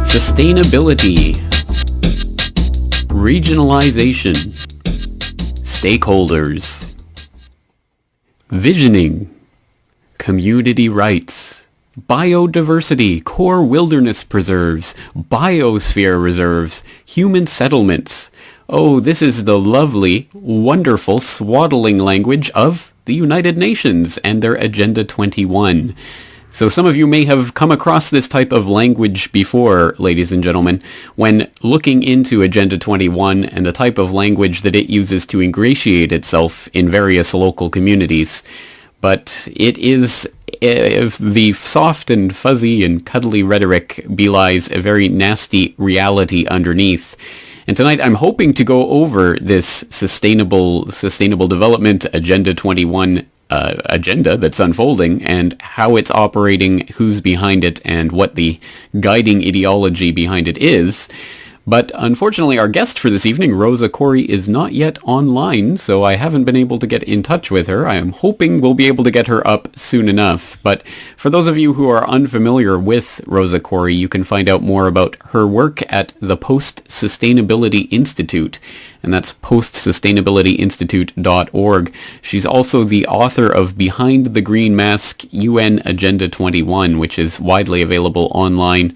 Sustainability, regionalization, stakeholders, visioning, community rights, biodiversity, core wilderness preserves, biosphere reserves, human settlements. Oh, this is the lovely, wonderful, swaddling language of the United Nations and their Agenda 21. So some of you may have come across this type of language before, ladies and gentlemen, when looking into Agenda 21 and the type of language that it uses to ingratiate itself in various local communities. But it is, if the soft and fuzzy and cuddly rhetoric belies a very nasty reality underneath. And tonight I'm hoping to go over this sustainable development Agenda 21 agenda that's unfolding and how it's operating, who's behind it, and what the guiding ideology behind it is. But unfortunately, our guest for this evening, Rosa Koire, is not yet online, so I haven't been able to get in touch with her. I am hoping we'll be able to get her up soon enough. But for those of you who are unfamiliar with Rosa Koire, you can find out more about her work at the Post-Sustainability Institute, and that's postsustainabilityinstitute.org. She's also the author of Behind the Green Mask, UN Agenda 21, which is widely available online.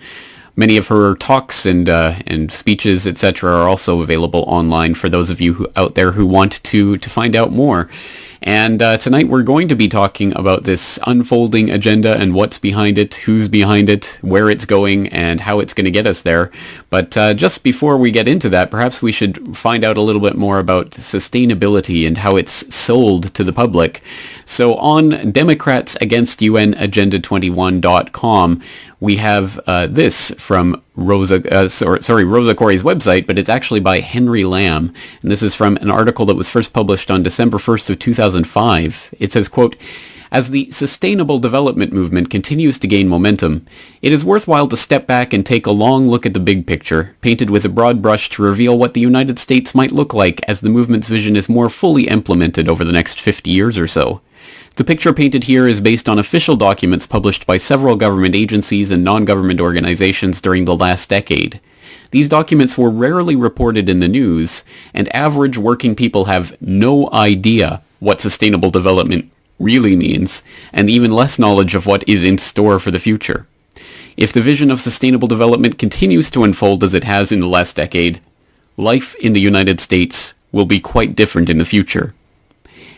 Many of her talks and speeches, etc., are also available online for those of you out there who want to find out more. And tonight we're going to be talking about this unfolding agenda and what's behind it, who's behind it, where it's going, and how it's going to get us there. But just before we get into that, perhaps we should find out a little bit more about sustainability and how it's sold to the public. So on democratsagainstUNagenda21.com, we have this from Rosa Koire's website, but it's actually by Henry Lamb. And this is from an article that was first published on December 1st of 2005. It says, quote, "As the sustainable development movement continues to gain momentum, it is worthwhile to step back and take a long look at the big picture, painted with a broad brush to reveal what the United States might look like as the movement's vision is more fully implemented over the next 50 years or so. The picture painted here is based on official documents published by several government agencies and non-government organizations during the last decade. These documents were rarely reported in the news, and average working people have no idea what sustainable development really means, and even less knowledge of what is in store for the future. If the vision of sustainable development continues to unfold as it has in the last decade, life in the United States will be quite different in the future.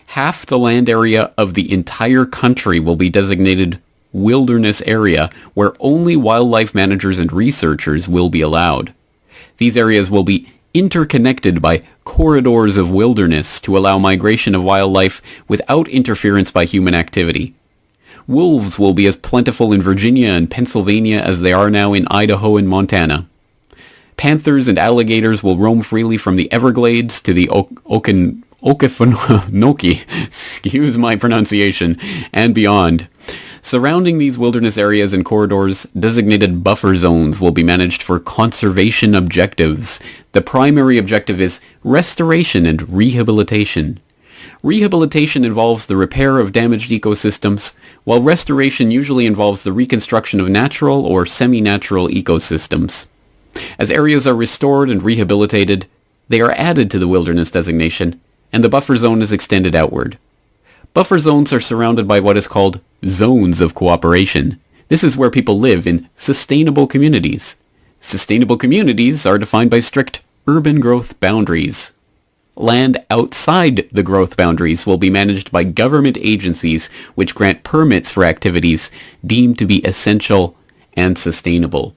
Half the land area of the entire country will be designated wilderness area, where only wildlife managers and researchers will be allowed. These areas will be interconnected by corridors of wilderness to allow migration of wildlife without interference by human activity. Wolves will be as plentiful in Virginia and Pennsylvania as they are now in Idaho and Montana. Panthers and alligators will roam freely from the Everglades to the Okefenokee, excuse my pronunciation, and beyond. Surrounding these wilderness areas and corridors, designated buffer zones will be managed for conservation objectives. The primary objective is restoration and rehabilitation. Rehabilitation involves the repair of damaged ecosystems, while restoration usually involves the reconstruction of natural or semi-natural ecosystems. As areas are restored and rehabilitated, they are added to the wilderness designation, and the buffer zone is extended outward. Buffer zones are surrounded by what is called zones of cooperation. This is where people live in sustainable communities. Sustainable communities are defined by strict urban growth boundaries. Land outside the growth boundaries will be managed by government agencies which grant permits for activities deemed to be essential and sustainable.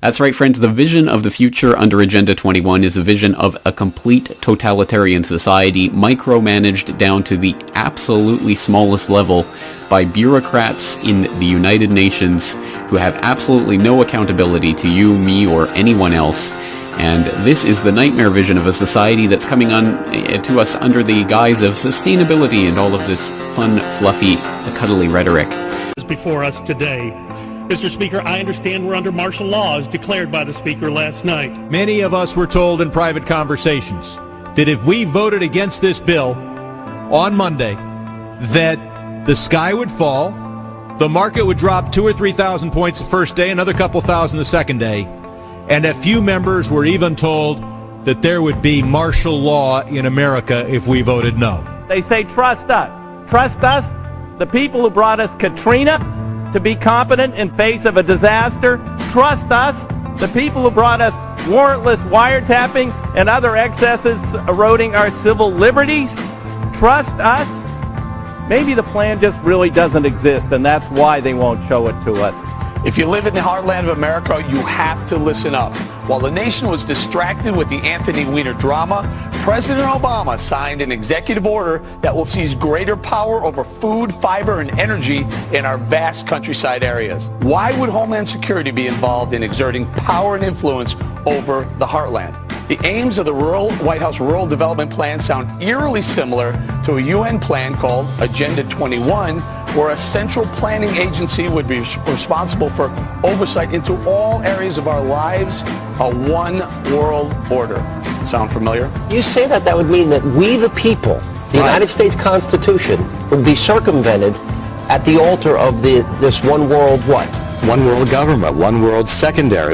That's right, friends. The vision of the future under Agenda 21 is a vision of a complete totalitarian society, micromanaged down to the absolutely smallest level by bureaucrats in the United Nations who have absolutely no accountability to you, me, or anyone else. And this is the nightmare vision of a society that's coming on to us under the guise of sustainability and all of this fun, fluffy, cuddly rhetoric. Before us today. Mr. Speaker, I understand we're under martial law as declared by the Speaker last night. Many of us were told in private conversations that if we voted against this bill on Monday, that the sky would fall, the market would drop 2,000 or 3,000 points the first day, another couple thousand the second day, And a few members were even told that there would be martial law in America if we voted no. They say, trust us. Trust us, the people who brought us Katrina, to be competent in face of a disaster. Trust us, the people who brought us warrantless wiretapping and other excesses eroding our civil liberties. Trust us. Maybe the plan just really doesn't exist, and that's why they won't show it to us. If you live in the heartland of America, you have to listen up. While the nation was distracted with the Anthony Weiner drama, President Obama signed an executive order that will seize greater power over food, fiber, and energy in our vast countryside areas. Why would Homeland Security be involved in exerting power and influence over the heartland? The aims of the White House Rural Development Plan sound eerily similar to a UN plan called Agenda 21, where a central planning agency would be responsible for oversight into all areas of our lives, a one world order. Sound familiar? You say that would mean that we the people, the United States Constitution, would be circumvented at the altar of this one world what? One world government, one world secondary.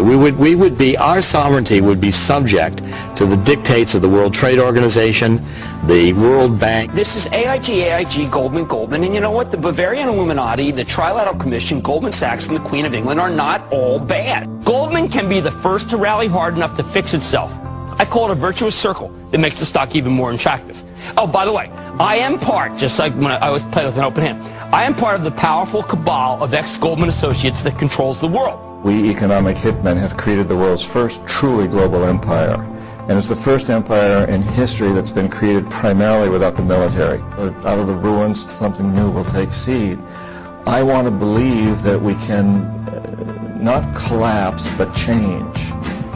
Our sovereignty would be subject to the dictates of the World Trade Organization, the World Bank. This is AIG, Goldman, and you know what? The Bavarian Illuminati, the Trilateral Commission, Goldman Sachs, and the Queen of England are not all bad. Goldman can be the first to rally hard enough to fix itself. I call it a virtuous circle that makes the stock even more attractive. Oh, by the way, I am part, just like when I always play with an open hand, I am part of the powerful cabal of ex-Goldman associates that controls the world. We economic hitmen have created the world's first truly global empire. And it's the first empire in history that's been created primarily without the military. Out of the ruins, something new will take seed. I want to believe that we can not collapse, but change.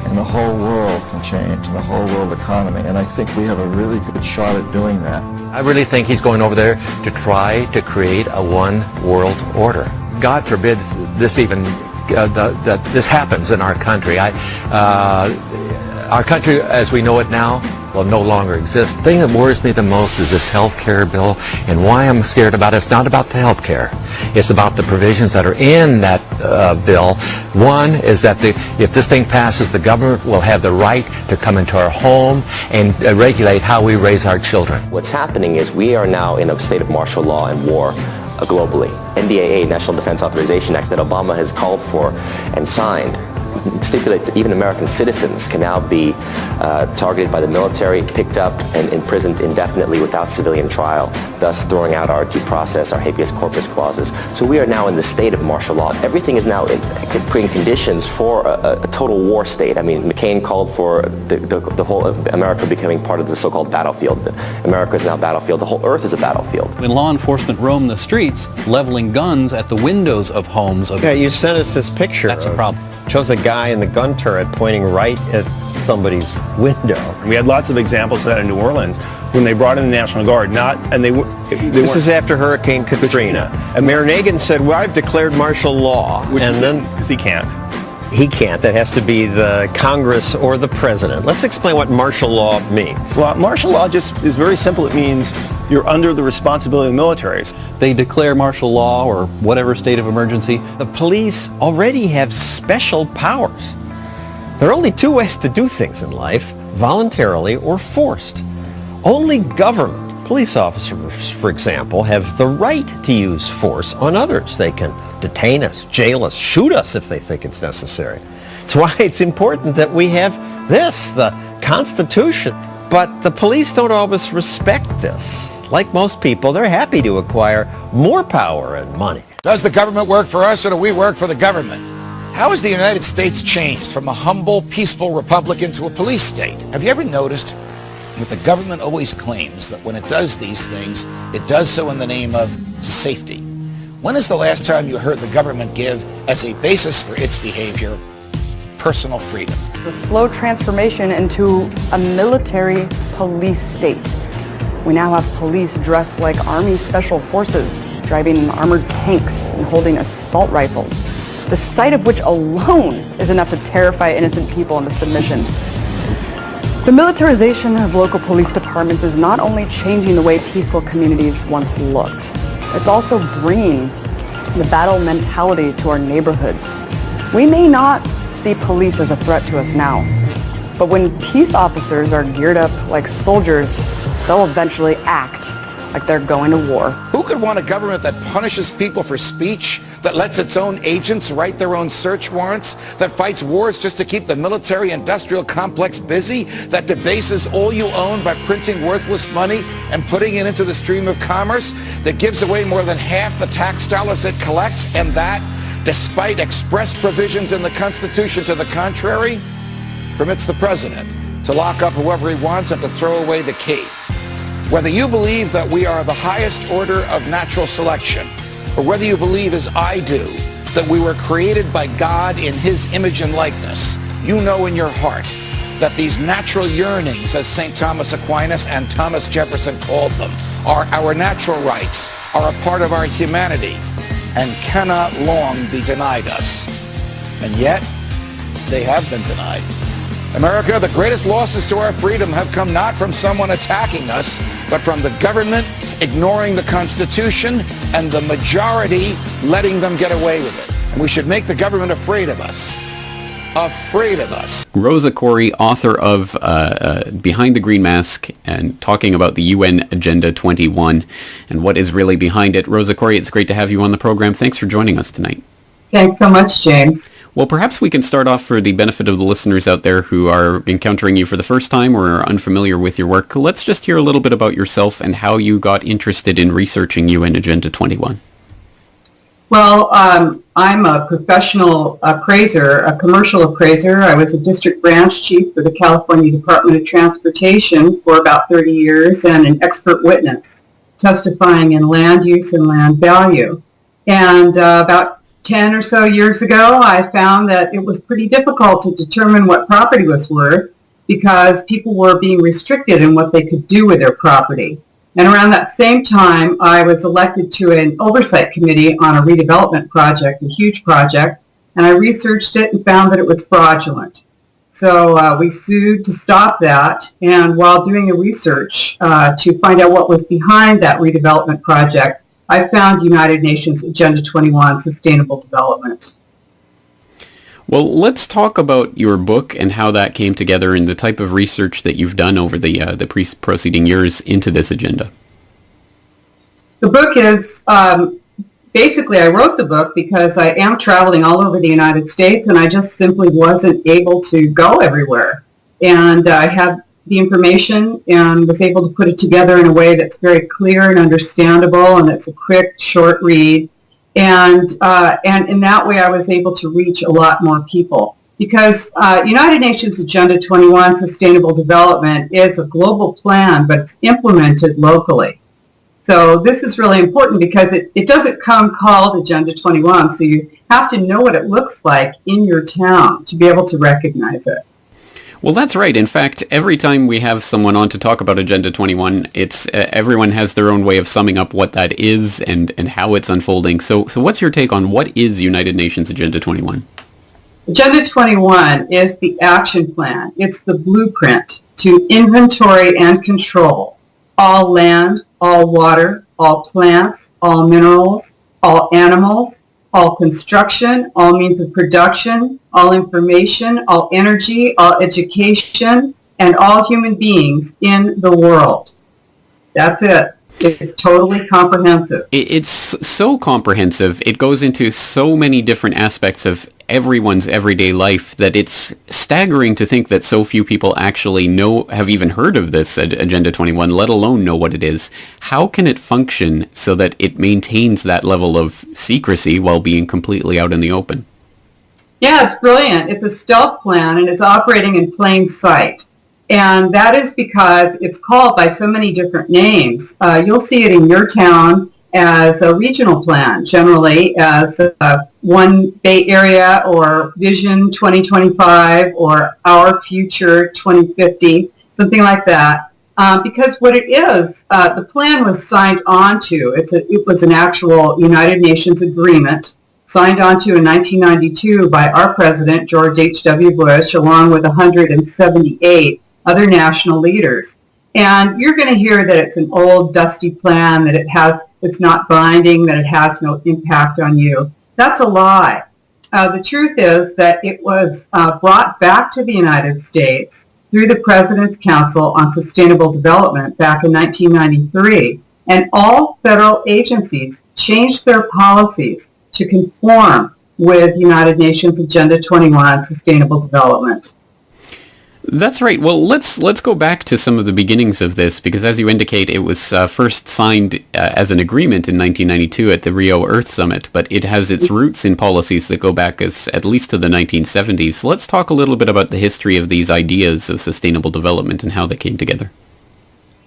And the whole world can change, and the whole world economy. And I think we have a really good shot at doing that. I really think he's going over there to try to create a one world order. God forbid this even that this happens in our country. Our country, as we know it now, will no longer exist. The thing that worries me the most is this health care bill, and why I'm scared about it. It's not about the health care. It's about the provisions that are in that bill. One is that if this thing passes, the government will have the right to come into our home and regulate how we raise our children. What's happening is we are now in a state of martial law and war globally. NDAA, National Defense Authorization Act, that Obama has called for and signed, stipulates that even American citizens can now be targeted by the military, picked up, and imprisoned indefinitely without civilian trial, thus throwing out our due process, our habeas corpus clauses. So we are now in the state of martial law. Everything is now creating conditions for a total war state. I mean, McCain called for the whole of America becoming part of the so-called battlefield. America is now a battlefield. The whole earth is a battlefield. When law enforcement roam the streets, leveling guns at the windows of homes. Yeah, you sent us this picture. That's a problem. Shows a guy in the gun turret pointing right at somebody's window. We had lots of examples of that in New Orleans when they brought in the National Guard. This is after Hurricane Katrina. And Mayor Nagin said, well, I've declared martial law. Because he can't. He can't. That has to be the Congress or the president. Let's explain what martial law means. Well, martial law just is very simple. It means you're under the responsibility of the military. They declare martial law or whatever state of emergency. The police already have special powers. There are only two ways to do things in life, voluntarily or forced. Only government police officers, for example, have the right to use force on others. They can detain us, jail us, shoot us if they think it's necessary. That's why it's important that we have this, the Constitution. But the police don't always respect this. Like most people, they're happy to acquire more power and money. Does the government work for us or do we work for the government? How has the United States changed from a humble, peaceful republic into a police state? Have you ever noticed that the government always claims that when it does these things, it does so in the name of safety? When is the last time you heard the government give, as a basis for its behavior, personal freedom? The slow transformation into a military police state. We now have police dressed like Army Special Forces, driving armored tanks and holding assault rifles, the sight of which alone is enough to terrify innocent people into submission. The militarization of local police departments is not only changing the way peaceful communities once looked, it's also bringing the battle mentality to our neighborhoods. We may not see police as a threat to us now. But when peace officers are geared up like soldiers, they'll eventually act like they're going to war. Who could want a government that punishes people for speech, that lets its own agents write their own search warrants, that fights wars just to keep the military-industrial complex busy, that debases all you own by printing worthless money and putting it into the stream of commerce, that gives away more than half the tax dollars it collects, and that, despite express provisions in the Constitution to the contrary, permits the president to lock up whoever he wants and to throw away the key. Whether you believe that we are the highest order of natural selection, or whether you believe, as I do, that we were created by God in his image and likeness, you know in your heart that these natural yearnings, as St. Thomas Aquinas and Thomas Jefferson called them, are our natural rights, are a part of our humanity, and cannot long be denied us. And yet, they have been denied. America, the greatest losses to our freedom have come not from someone attacking us, but from the government ignoring the Constitution and the majority letting them get away with it. And we should make the government afraid of us. Afraid of us. Rosa Koire, author of Behind the Green Mask, and talking about the UN Agenda 21 and what is really behind it. Rosa Koire, it's great to have you on the program. Thanks for joining us tonight. Thanks so much, James. Well, perhaps we can start off for the benefit of the listeners out there who are encountering you for the first time or are unfamiliar with your work. Let's just hear a little bit about yourself and how you got interested in researching UN Agenda 21. Well, I'm a professional appraiser, a commercial appraiser. I was a district branch chief for the California Department of Transportation for about 30 years and an expert witness, testifying in land use and land value. And about 10 or so years ago, I found that it was pretty difficult to determine what property was worth because people were being restricted in what they could do with their property. And around that same time, I was elected to an oversight committee on a redevelopment project, a huge project, and I researched it and found that it was fraudulent. So we sued to stop that, and while doing the research to find out what was behind that redevelopment project, I found United Nations Agenda 21, Sustainable Development. Well, let's talk about your book and how that came together and the type of research that you've done over the preceding years into this agenda. The book is, basically I wrote the book because I am traveling all over the United States and I just simply wasn't able to go everywhere. And I had the information and was able to put it together in a way that's very clear and understandable, and it's a quick, short read. And in that way, I was able to reach a lot more people because United Nations Agenda 21 Sustainable Development is a global plan, but it's implemented locally. So this is really important because it doesn't come called Agenda 21, so you have to know what it looks like in your town to be able to recognize it. Well, that's right. In fact, every time we have someone on to talk about Agenda 21, it's everyone has their own way of summing up what that is and how it's unfolding. So what's your take on what is United Nations Agenda 21? Agenda 21 is the action plan. It's the blueprint to inventory and control all land, all water, all plants, all minerals, all animals, all construction, all means of production, all information, all energy, all education, and all human beings in the world. That's it. It's totally comprehensive. It's so comprehensive. It goes into so many different aspects of everyone's everyday life that it's staggering to think that so few people actually have even heard of this Agenda 21, let alone know what it is. How can it function so that it maintains that level of secrecy while being completely out in the open? Yeah, it's brilliant. It's a stealth plan and it's operating in plain sight. And that is because it's called by so many different names. You'll see it in your town as a regional plan, generally as One Bay Area or Vision 2025 or Our Future 2050, something like that. Because what it is, the plan was signed onto. It was an actual United Nations agreement signed onto in 1992 by our president, George H.W. Bush, along with 178 other national leaders. And you're going to hear that it's an old, dusty plan, that it's not binding, that it has no impact on you. That's a lie. the truth is that it was brought back to the United States through the President's Council on Sustainable Development back in 1993, and all federal agencies changed their policies to conform with United Nations Agenda 21 Sustainable Development. That's right. Well, let's go back to some of the beginnings of this, because as you indicate, it was first signed as an agreement in 1992 at the Rio Earth Summit, but it has its roots in policies that go back at least to the 1970s. Let's talk a little bit about the history of these ideas of sustainable development and how they came together.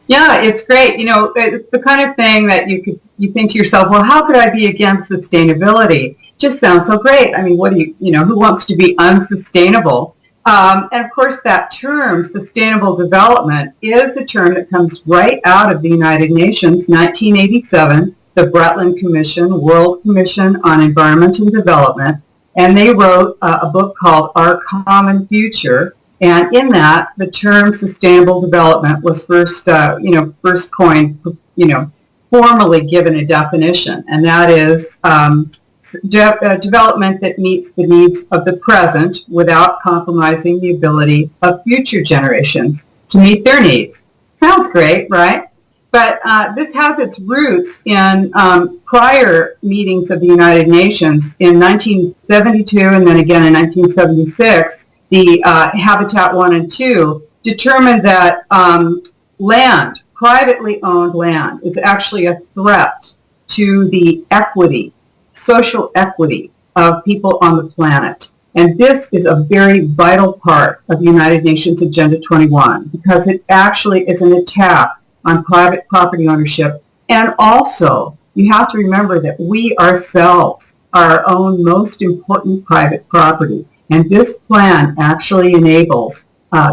Yeah, it's great. You know, it's the kind of thing that you think to yourself, well, how could I be against sustainability? Just sounds so great. I mean, who wants to be unsustainable? And of course, that term, sustainable development, is a term that comes right out of the United Nations, 1987, the Brundtland Commission, World Commission on Environment and Development, and they wrote a book called Our Common Future. And in that, the term sustainable development was first coined, formally given a definition, and that is development that meets the needs of the present without compromising the ability of future generations to meet their needs. Sounds great, right? But this has its roots in prior meetings of the United Nations in 1972 and then again in 1976. The Habitat 1 and 2 determined that land, privately owned land, is actually a threat to the equity, social equity of people on the planet. And this is a very vital part of United Nations Agenda 21 because it actually is an attack on private property ownership. And also, you have to remember that we ourselves are our own most important private property. And this plan actually enables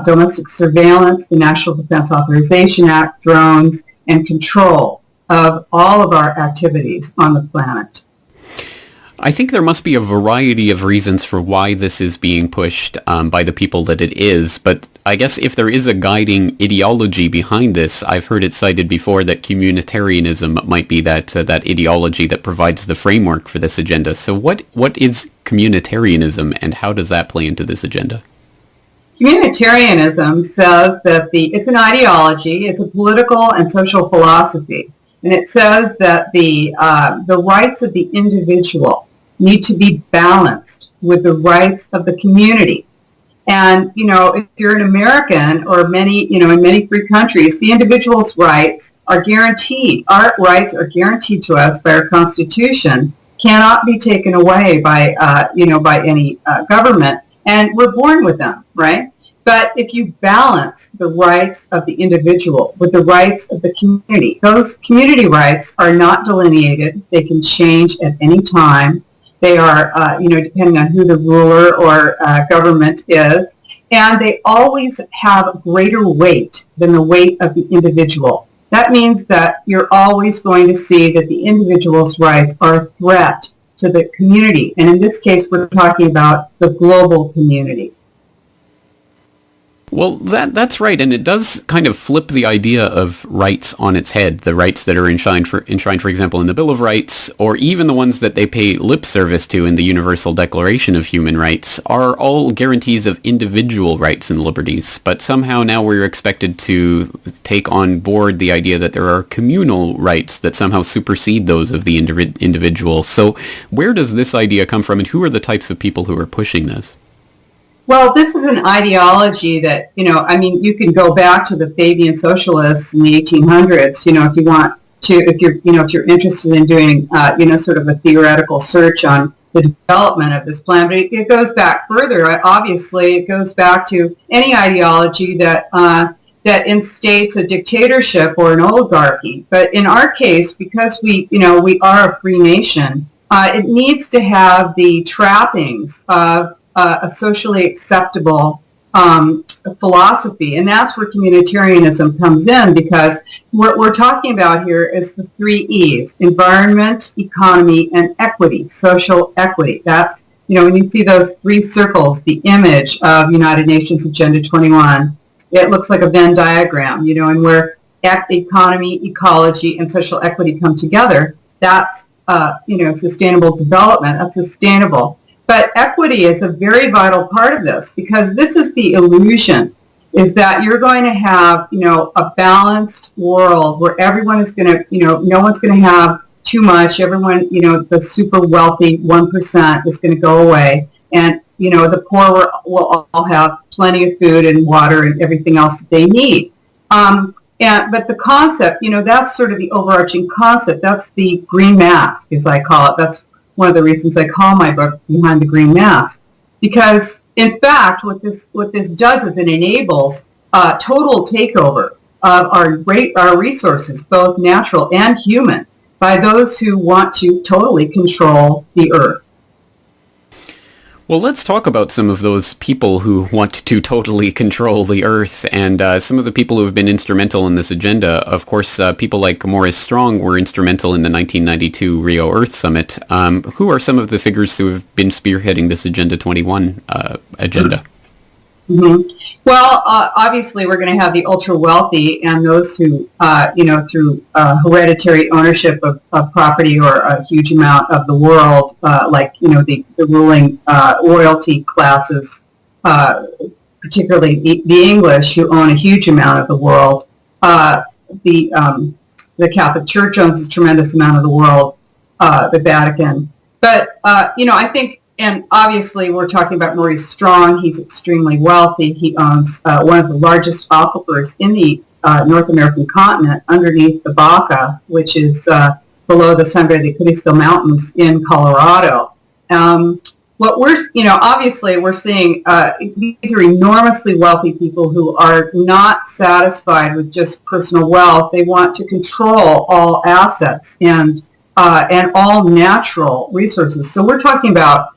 domestic surveillance, the National Defense Authorization Act, drones, and control of all of our activities on the planet. I think there must be a variety of reasons for why this is being pushed by the people that it is, but I guess if there is a guiding ideology behind this, I've heard it cited before that communitarianism might be that ideology that provides the framework for this agenda. So what is communitarianism and how does that play into this agenda? Communitarianism says that it's an ideology, it's a political and social philosophy, and it says that the rights of the individual need to be balanced with the rights of the community. And, if you're an American or in many free countries, the individual's rights are guaranteed. Our rights are guaranteed to us by our Constitution, cannot be taken away by any government, and we're born with them, right? But if you balance the rights of the individual with the rights of the community, those community rights are not delineated. They can change at any time. They are, depending on who the ruler or government is, and they always have greater weight than the weight of the individual. That means that you're always going to see that the individual's rights are a threat to the community, and in this case, we're talking about the global community. Well, that's right, and it does kind of flip the idea of rights on its head. The rights that are enshrined, for example, in the Bill of Rights, or even the ones that they pay lip service to in the Universal Declaration of Human Rights, are all guarantees of individual rights and liberties. But somehow now we're expected to take on board the idea that there are communal rights that somehow supersede those of the individual. So where does this idea come from, and who are the types of people who are pushing this? Well, this is an ideology that, you can go back to the Fabian socialists in the 1800s, if you want to, if you're interested in doing, sort of a theoretical search on the development of this plan. But it goes back further. Obviously, it goes back to any ideology that instates a dictatorship or an oligarchy. But in our case, because we are a free nation, it needs to have the trappings of a socially acceptable philosophy, and that's where communitarianism comes in, because what we're talking about here is the 3 E's: environment, economy, and equity, social equity. That's, when you see those 3 circles, the image of United Nations Agenda 21, it looks like a Venn diagram, and where economy, ecology, and social equity come together, that's, sustainable development, that's sustainable. But equity is a very vital part of this, because this is the illusion, is that you're going to have, a balanced world where everyone is going to, no one's going to have too much. Everyone, the super wealthy 1% is going to go away. And, the poor will all have plenty of food and water and everything else that they need. But the concept, that's sort of the overarching concept. That's the green mask, as I call it. That's one of the reasons I call my book Behind the Green Mask. Because, in fact, what this does is it enables total takeover of our resources, both natural and human, by those who want to totally control the earth. Well, let's talk about some of those people who want to totally control the earth, and some of the people who have been instrumental in this agenda. Of course, people like Maurice Strong were instrumental in the 1992 Rio Earth Summit. Who are some of the figures who have been spearheading this Agenda 21 agenda? Mm-hmm. Well, obviously, we're going to have the ultra-wealthy and those who, through hereditary ownership of property or a huge amount of the world, the ruling royalty classes, particularly the English, who own a huge amount of the world. The Catholic Church owns a tremendous amount of the world, the Vatican. But, I think, and obviously we're talking about Maurice Strong. He's extremely wealthy. He owns one of the largest aquifers in the North American continent underneath the Baca, which is below the Sangre de Cristo Mountains in Colorado. What we're, obviously we're seeing, these are enormously wealthy people who are not satisfied with just personal wealth. They want to control all assets and all natural resources. So we're talking about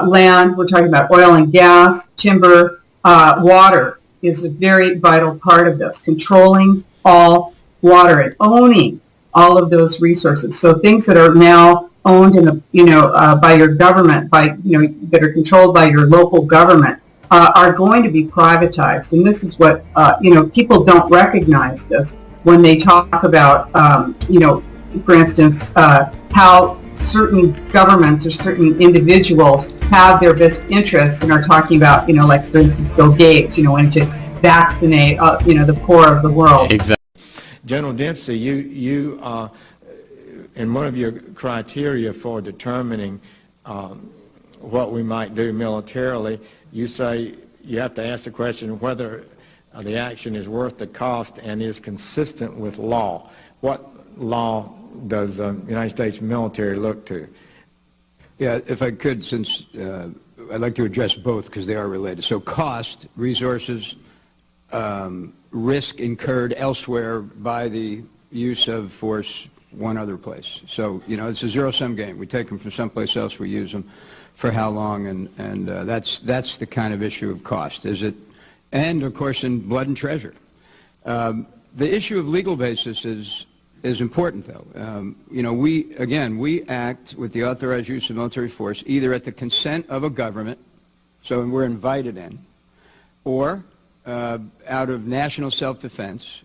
land, we're talking about oil and gas, timber, water is a very vital part of this, controlling all water and owning all of those resources. So things that are now owned in by your government, that are controlled by your local government, are going to be privatized. And this is what, people don't recognize this when they talk about, for instance, how certain governments or certain individuals have their best interests and are talking about, like, for instance, Bill Gates, wanting to vaccinate, the poor of the world. Exactly. General Dempsey, you in one of your criteria for determining what we might do militarily, you say you have to ask the question whether the action is worth the cost and is consistent with law. What law does the United States military look to? Yeah, if I could, since I'd like to address both because they are related. So cost, resources, risk incurred elsewhere by the use of force one other place. So, it's a zero-sum game. We take them from someplace else, we use them for how long, and that's the kind of issue of cost. Is it? And, of course, in blood and treasure. The issue of legal basis is important, though. We act with the authorized use of military force either at the consent of a government, so we're invited in, or out of national self-defense,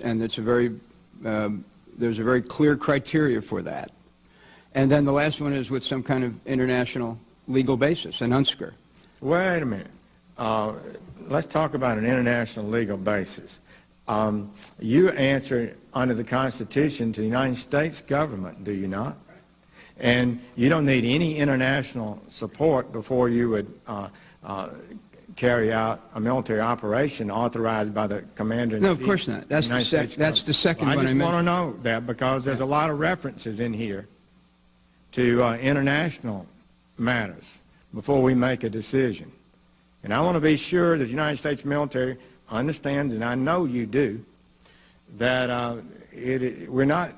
and it's there's a very clear criteria for that. And then the last one is with some kind of international legal basis, an UNSCR. Wait a minute. Let's talk about an international legal basis. You answer under the Constitution to the United States government, do you not? And you don't need any international support before you would carry out a military operation authorized by the commander-in-chief. No, of course not. That's the second one I mentioned. I just want to know that because there's a lot of references in here to international matters before we make a decision. And I want to be sure that the United States military understands, and I know you do, that we're not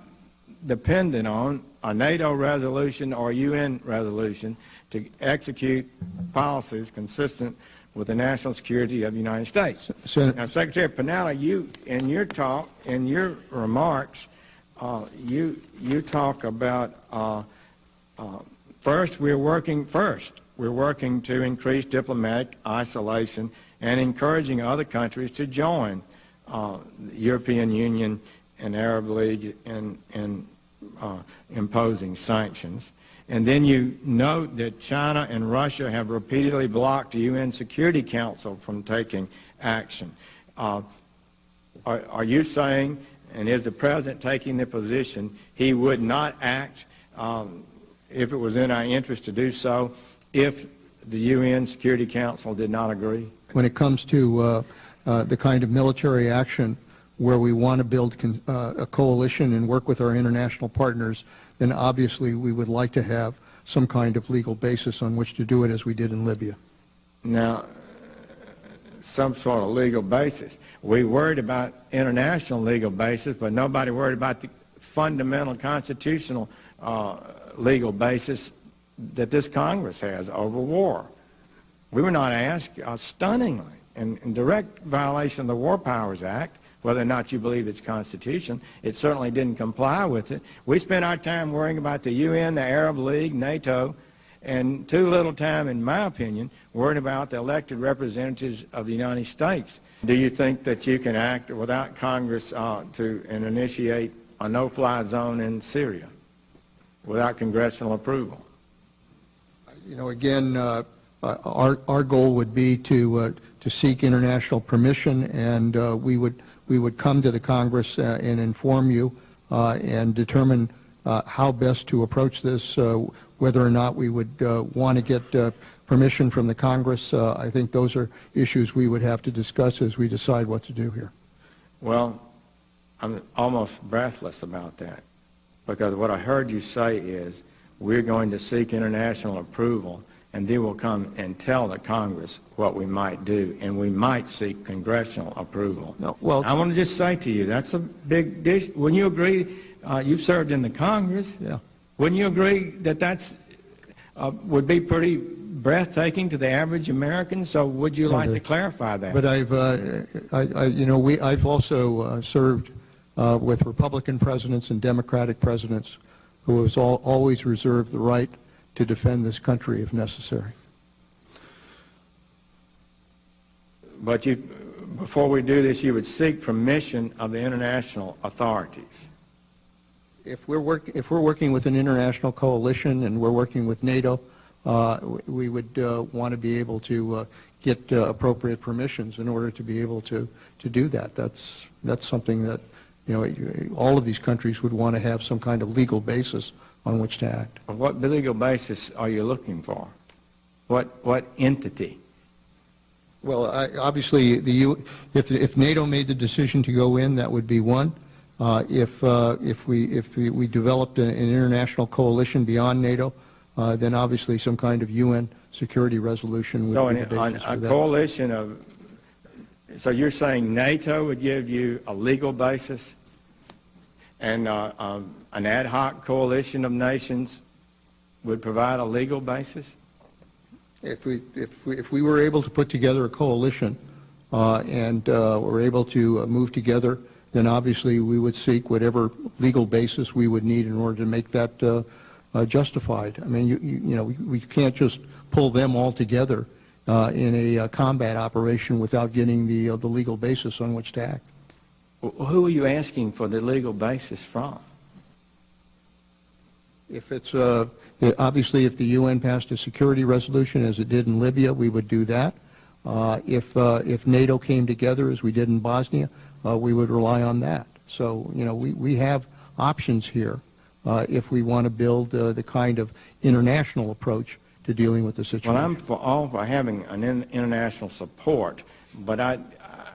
dependent on a NATO resolution or a UN resolution to execute policies consistent with the national security of the United States. Now, Secretary Pinella, you, in your talk, in your remarks, you talk about first, we're working to increase diplomatic isolation and encouraging other countries to join the European Union and Arab League in imposing sanctions. And then you note that China and Russia have repeatedly blocked the UN Security Council from taking action. Are you saying, and is the President taking the position, he would not act if it was in our interest to do so if the UN Security Council did not agree? When it comes to the kind of military action where we want to build a coalition and work with our international partners, then obviously we would like to have some kind of legal basis on which to do it, as we did in Libya. Now, some sort of legal basis. We worried about international legal basis, but nobody worried about the fundamental constitutional legal basis that this Congress has over war. We were not asked, stunningly, in direct violation of the War Powers Act, whether or not you believe it's constitution. It certainly didn't comply with it. We spent our time worrying about the UN, the Arab League, NATO, and too little time, in my opinion, worrying about the elected representatives of the United States. Do you think that you can act without Congress to initiate a no-fly zone in Syria without congressional approval? You know, again, our goal would be to seek international permission, and we would come to the Congress and inform you and determine how best to approach this, whether or not we would want to get permission from the Congress. I think those are issues we would have to discuss as we decide what to do here. Well, I'm almost breathless about that, because what I heard you say is we're going to seek international approval, and then we'll come and tell the Congress what we might do, and we might seek congressional approval. No, well, I want to just say to you, that's a big dish. Wouldn't you agree? You've served in the Congress. Yeah. Wouldn't you agree that that's would be pretty breathtaking to the average American? So would you like to clarify that? But I've also served with Republican presidents and Democratic presidents who has always reserved the right to defend this country if necessary. But before we do this, you would seek permission of the international authorities. If we're working with an international coalition and we're working with NATO, we would want to be able to get appropriate permissions in order to be able to do that. That's something that, you know, all of these countries would want to have some kind of legal basis on which to act. What legal basis are you looking for? What entity? Well, obviously, if NATO made the decision to go in, that would be one. If we developed an international coalition beyond NATO, then obviously some kind of UN security resolution would be the basis for that. A coalition of, so you're saying NATO would give you a legal basis, and an ad hoc coalition of nations would provide a legal basis? If we were able to put together a coalition and were able to move together, then obviously we would seek whatever legal basis we would need in order to make that justified. I mean, you know, we can't just pull them all together in a combat operation without getting the legal basis on which to act. Who are you asking for the legal basis from? If it's obviously, if the UN passed a security resolution as it did in Libya, we would do that. If NATO came together as we did in Bosnia, we would rely on that. So, you know, we have options here if we want to build the kind of international approach to dealing with the situation. Well, I'm for having an international support, but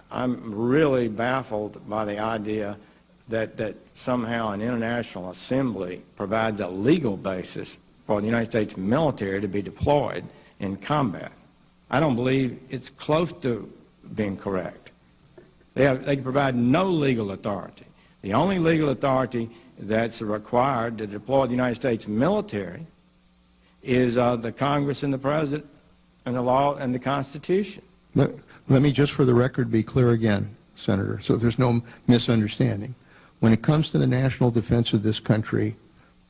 I'm really baffled by the idea that somehow an international assembly provides a legal basis for the United States military to be deployed in combat. I don't believe it's close to being correct. They provide no legal authority. The only legal authority that's required to deploy the United States military is the Congress and the President and the law and the Constitution. Let me just for the record be clear again, Senator, so there's no misunderstanding. When it comes to the national defense of this country, the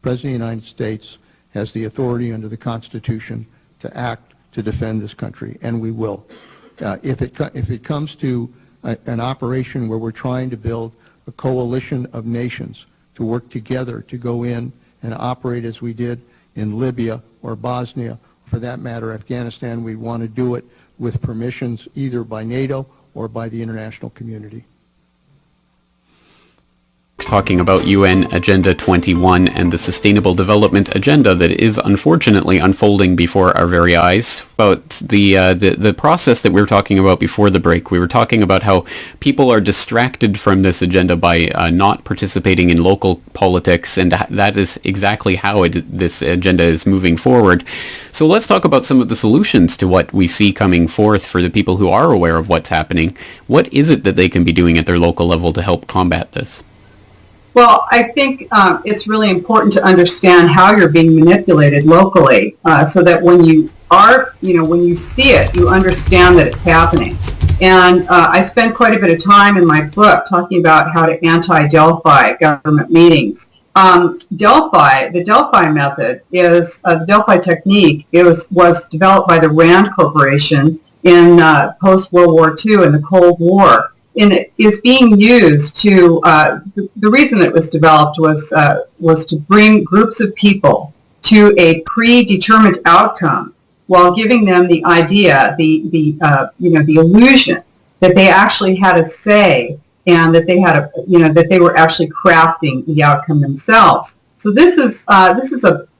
President of the United States has the authority under the Constitution to act to defend this country, and we will. If it comes to an operation where we're trying to build a coalition of nations to work together to go in and operate as we did in Libya or Bosnia, for that matter, Afghanistan. We want to do it with permissions either by NATO or by the international community. Talking about UN Agenda 21 and the Sustainable Development Agenda that is unfortunately unfolding before our very eyes. About the process that we were talking about before the break, we were talking about how people are distracted from this agenda by not participating in local politics, and that is exactly how this agenda is moving forward. So let's talk about some of the solutions to what we see coming forth for the people who are aware of what's happening. What is it that they can be doing at their local level to help combat this? Well, I think it's really important to understand how you're being manipulated locally, so that when you are, when you see it, you understand that it's happening. And I spend quite a bit of time in my book talking about how to anti-Delphi government meetings. The Delphi method is, the Delphi technique was developed by the Rand Corporation in post-World War II in the Cold War. And it is being used to, the reason it was developed was to bring groups of people to a predetermined outcome while giving them the idea, the illusion that they actually had a say and that they had that they were actually crafting the outcome themselves. So this is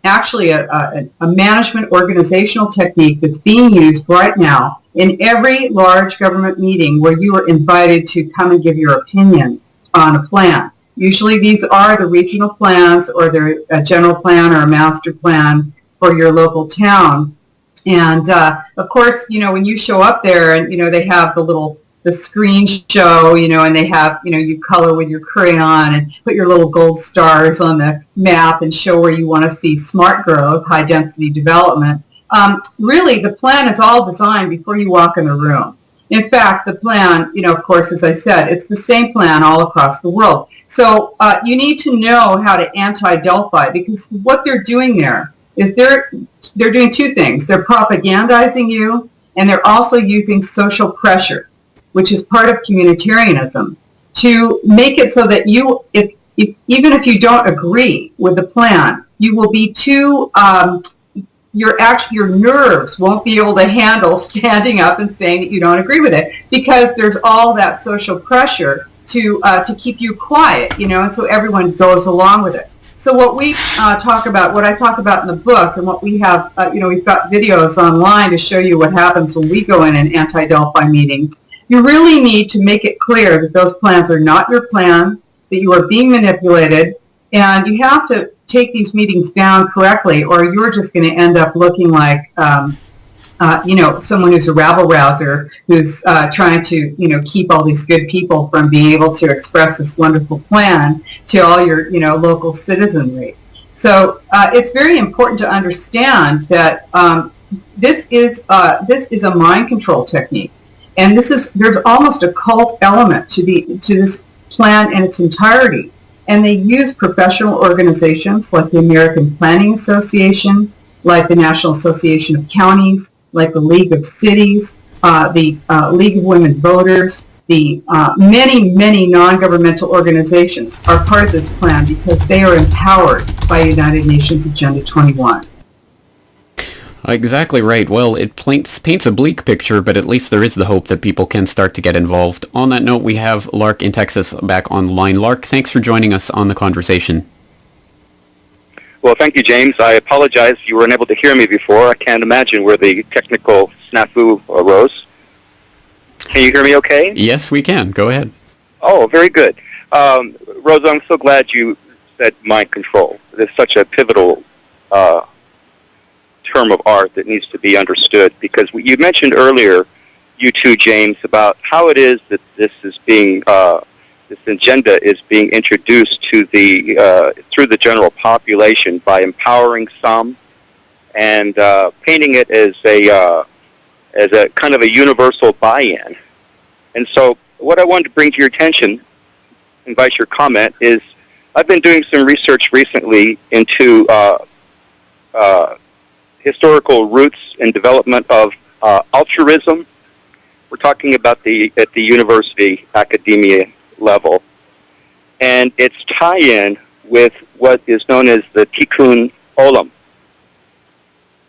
actually a management organizational technique that's being used right now in every large government meeting where you are invited to come and give your opinion on a plan. Usually these are the regional plans, or they're a general plan or a master plan for your local town. And of course, when you show up there and, they have the screen show, and they have, you color with your crayon and put your little gold stars on the map and show where you want to see smart growth, high density development. Really, the plan is all designed before you walk in the room. In fact, the plan, of course, as I said, it's the same plan all across the world. So you need to know how to anti-Delphi, because what they're doing there is they're doing two things. They're propagandizing you, and they're also using social pressure, which is part of communitarianism, to make it so that you, even if you don't agree with the plan, you will be too... your nerves won't be able to handle standing up and saying that you don't agree with it, because there's all that social pressure to keep you quiet, and so everyone goes along with it. So what we talk about, what I talk about in the book, and what we have, we've got videos online to show you what happens when we go in anti-Delphi meetings. You really need to make it clear that those plans are not your plan, that you are being manipulated, and you have to take these meetings down correctly, or you're just going to end up looking like, someone who's a rabble-rouser who's trying to, keep all these good people from being able to express this wonderful plan to all your, local citizenry. So it's very important to understand that this is a mind control technique, and there's almost a cult element to this plan in its entirety. And they use professional organizations like the American Planning Association, like the National Association of Counties, like the League of Cities, the League of Women Voters. The many, many non-governmental organizations are part of this plan because they are empowered by United Nations Agenda 21. Exactly right. Well, it paints a bleak picture, but at least there is the hope that people can start to get involved. On that note, we have Lark in Texas back on the line. Lark, thanks for joining us on the conversation. Well, thank you, James. I apologize you weren't able to hear me before. I can't imagine where the technical snafu arose. Can you hear me okay? Yes, we can. Go ahead. Oh, very good. Rosa, I'm so glad you said mind control. It's such a pivotal term of art that needs to be understood, because you mentioned earlier, you too, James, about how it is that this is being this agenda is being introduced to the through the general population by empowering some and painting it as a kind of a universal buy-in. And so what I wanted to bring to your attention, invite your comment, is I've been doing some research recently into historical roots and development of altruism. We're talking about at the university academia level, and its tie-in with what is known as the Tikkun Olam,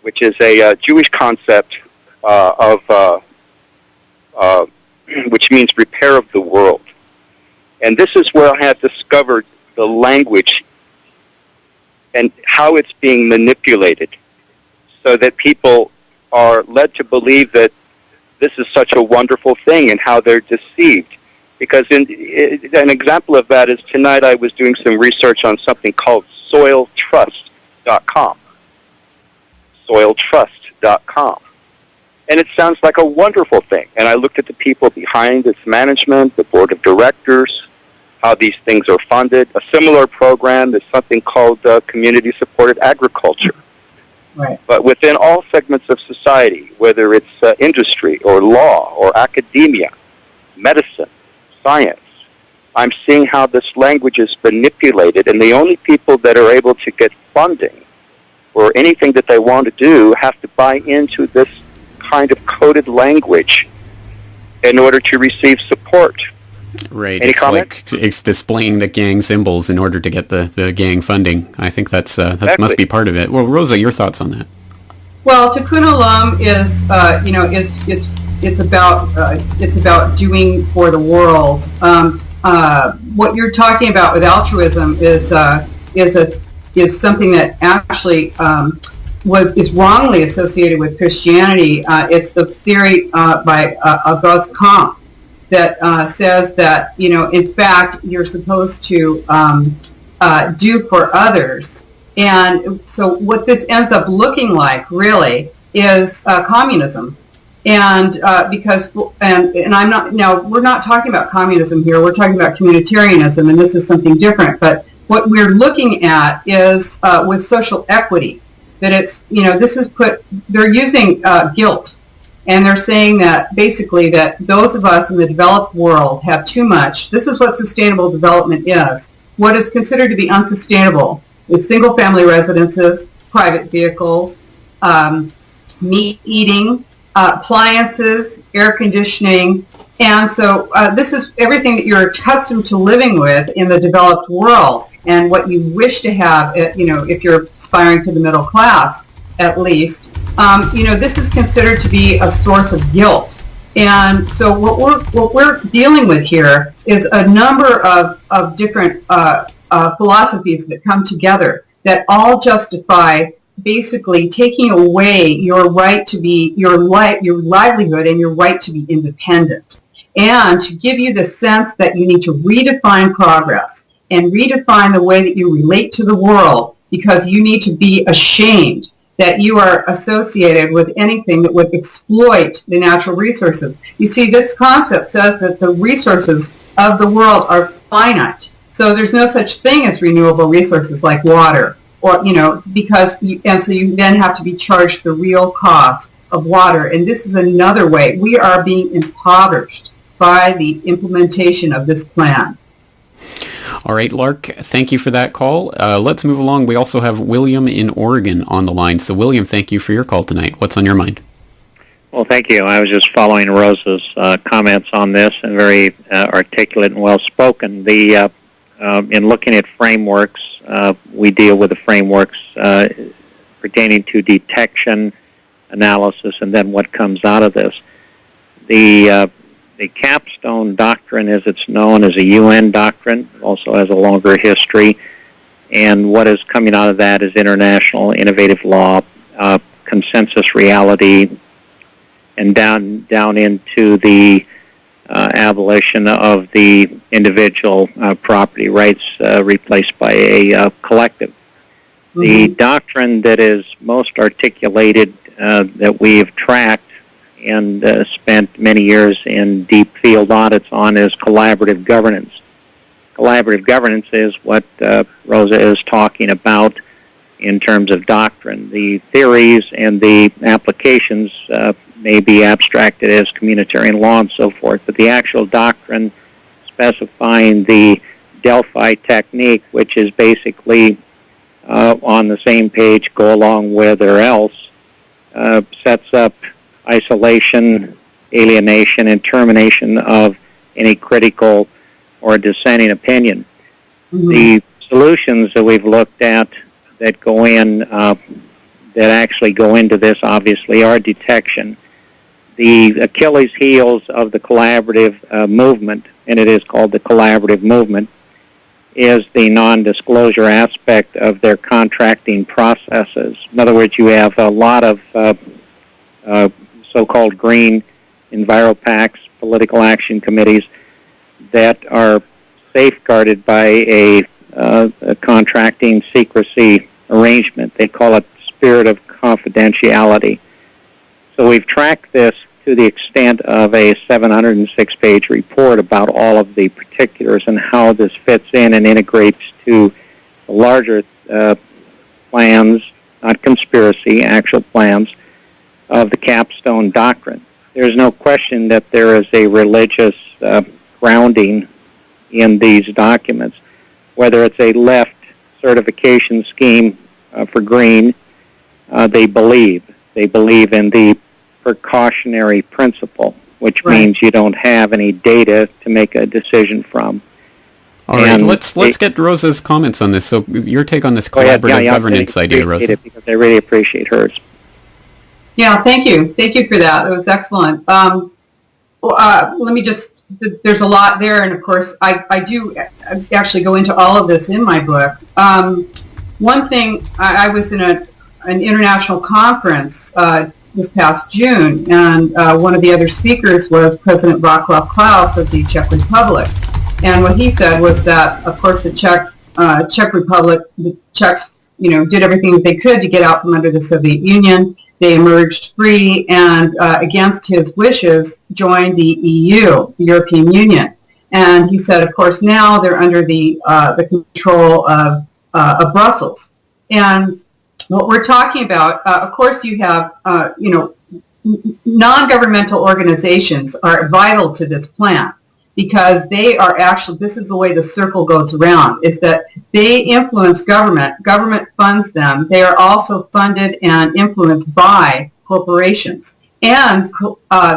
which is a Jewish concept which means repair of the world. And this is where I have discovered the language and how it's being manipulated so that people are led to believe that this is such a wonderful thing and how they're deceived. Because an example of that is tonight I was doing some research on something called soiltrust.com. Soiltrust.com. And it sounds like a wonderful thing. And I looked at the people behind its management, the board of directors, how these things are funded. A similar program is something called community-supported agriculture. Right. But within all segments of society, whether it's industry or law or academia, medicine, science, I'm seeing how this language is manipulated, and the only people that are able to get funding or anything that they want to do have to buy into this kind of coded language in order to receive support. Right. Any it's comments? like it's displaying the gang symbols in order to get the gang funding. I think that must be part of it. Well, Rosa, your thoughts on that? Well, Tikkun Olam is it's about doing for the world. What you're talking about with altruism is something that actually is wrongly associated with Christianity. It's the theory by Auguste Comte that says that, in fact, you're supposed to do for others. And so what this ends up looking like, really, is communism. And I'm not, now, we're not talking about communism here. We're talking about communitarianism, and this is something different. But what we're looking at is with social equity, that it's, they're using guilt. And they're saying that basically that those of us in the developed world have too much. This is what sustainable development is. What is considered to be unsustainable is single-family residences, private vehicles, meat eating, appliances, air conditioning. And so this is everything that you're accustomed to living with in the developed world and what you wish to have, if you're aspiring to the middle class, at least. This is considered to be a source of guilt. And so what we're dealing with here is a number of different philosophies that come together that all justify basically taking away your right to be, your livelihood and your right to be independent. And to give you the sense that you need to redefine progress and redefine the way that you relate to the world, because you need to be ashamed that you are associated with anything that would exploit the natural resources. You see, this concept says that the resources of the world are finite. So there's no such thing as renewable resources like water, or, and so you then have to be charged the real cost of water. And this is another way. We are being impoverished by the implementation of this plan. All right, Lark, thank you for that call. Let's move along. We also have William in Oregon on the line. So, William, thank you for your call tonight. What's on your mind? Well, thank you. I was just following Rosa's comments on this, and very articulate and well-spoken. In looking at frameworks, we deal with the frameworks pertaining to detection, analysis, and then what comes out of this. The capstone doctrine, as it's known, is a UN doctrine. It also has a longer history. And what is coming out of that is international innovative law, consensus reality, and down into the abolition of the individual property rights replaced by a collective. Mm-hmm. The doctrine that is most articulated that we've tracked and spent many years in deep field audits on is collaborative governance. Collaborative governance is what Rosa is talking about in terms of doctrine. The theories and the applications may be abstracted as communitarian law and so forth, but the actual doctrine specifying the Delphi technique, which is basically on the same page, go along with or else, sets up isolation, alienation, and termination of any critical or dissenting opinion. Mm-hmm. The solutions that we've looked at that go in, that actually go into this, obviously, are detection. The Achilles heels of the collaborative movement, and it is called the collaborative movement, is the non-disclosure aspect of their contracting processes. In other words, you have a lot of so-called green EnviroPACs, political action committees, that are safeguarded by a contracting secrecy arrangement. They call it spirit of confidentiality. So we've tracked this to the extent of a 706-page report about all of the particulars and how this fits in and integrates to the larger plans, not conspiracy, actual plans of the Capstone Doctrine. There's no question that there is a religious grounding in these documents, whether it's a left certification scheme for green. They believe in the precautionary principle, which means you don't have any data to make a decision from. All right, let's get Rosa's comments on this. So your take on this collaborative governance idea, Rosa. Because I really appreciate hers. Yeah, thank you. Thank you for that. It was excellent. Let me just, there's a lot there, and of course, I do actually go into all of this in my book. One thing, I was in an international conference this past June, and one of the other speakers was President Václav Klaus of the Czech Republic. And what he said was that, of course, the Czech Republic, the Czechs, did everything that they could to get out from under the Soviet Union. They emerged free and, against his wishes, joined the EU, the European Union. And he said, of course, now they're under the control of Brussels. And what we're talking about, of course, you have, non-governmental organizations are vital to this plan, because they are actually, this is the way the circle goes around, is that they influence government funds them, they are also funded and influenced by corporations, and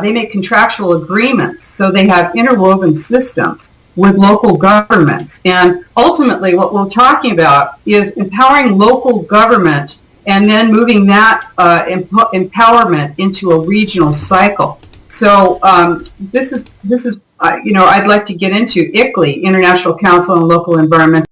they make contractual agreements, so they have interwoven systems with local governments. And ultimately what we're talking about is empowering local government and then moving that empowerment into a regional cycle. So this is I'd like to get into ICLEI, International Council on Local Environmental